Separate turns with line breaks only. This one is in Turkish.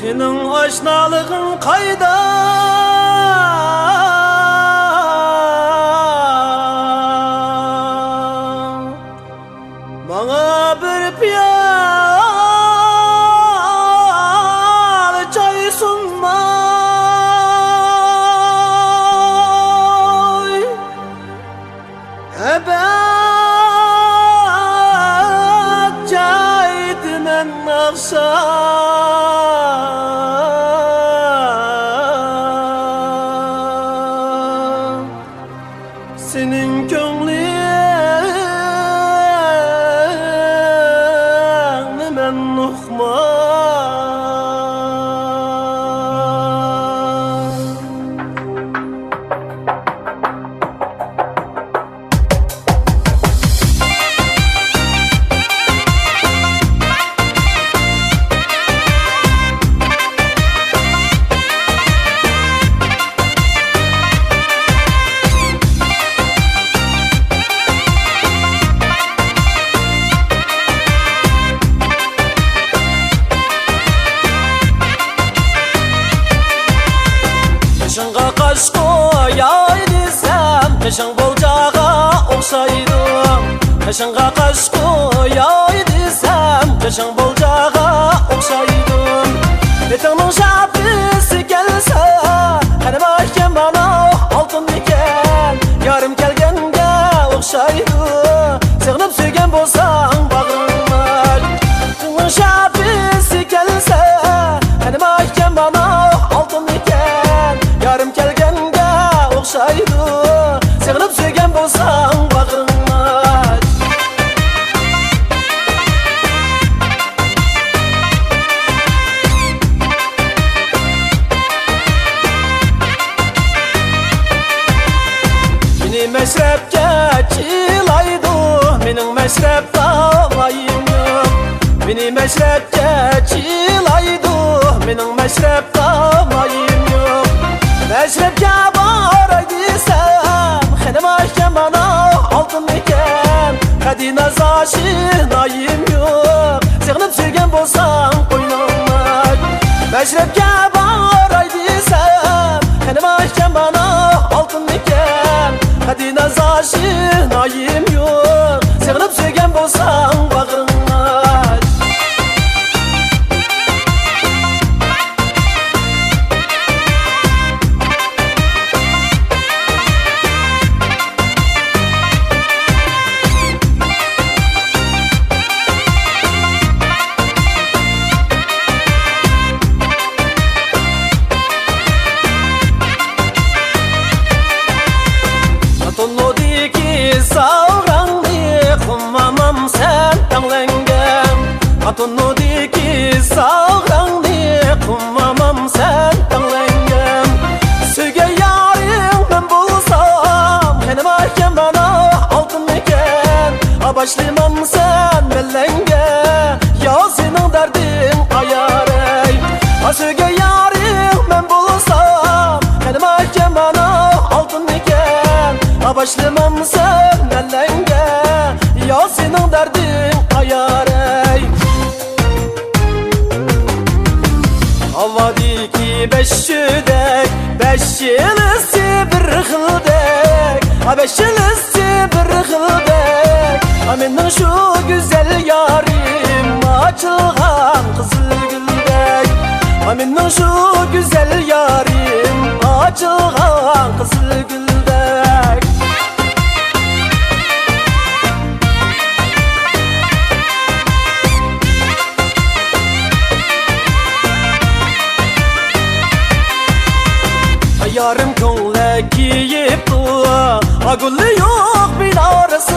Senin aşnalığın kayda, bana bir piyale çay sunmay. Ebed caydimen akşam, senin könlüğünü men nuhmam. Kışınğa kaş koyaydısam, kışın bolcağa okşaydım. Kışınğa kaş koyaydısam, kışın bolcağa okşaydım. Etinin şapisi gelse, hani başken bana altın diken, yarım kelgenge okşaydı. Sığınıp söygen bolsan bağrıma. Etinin şapisi gelse, hani başken bana altın diken, yarım kelgenge okşaydı. Sığınıp söygen bolsan bağrıma. Meni meşrepke çilaydı, menin meşrep dağlayım yok. Meni meşrepke çilaydı, menin meşrep dağlayım yok. Meşrepke baraydıysam, henem ayken bana altın diken, kadina zaşinayım yok. Sığınıp söygen bolsan koynuma. Meşrepke baraydıysam, henem ayken bana altın diken, kadina zaşinayım yok. Sığınıp söygen bolsan bağrıma. Atonodiki sağrandı, kummamam sen tanlengem. Atonodiki sağrandı, kummamam sen tanlengem. Söge yarim ben bulsam, henem ayken bana altın diken. Başlamam sen mellenge, ya senin derdin ayarey. Söge yarim ben bulsam, henem ayken bana altın diken. Başlamam sen mellenge, ya senin derdin ayarey. Havadiki beş yüdek, beş yılısı bir hıldek. Beş yılısı bir hıldek. Menin şu güzel yarim açılgan kızıl güldek. Menin şu güzel yarim açılgan kızıl güldek. Yarım kollek giyip dua, gülü yok bin arası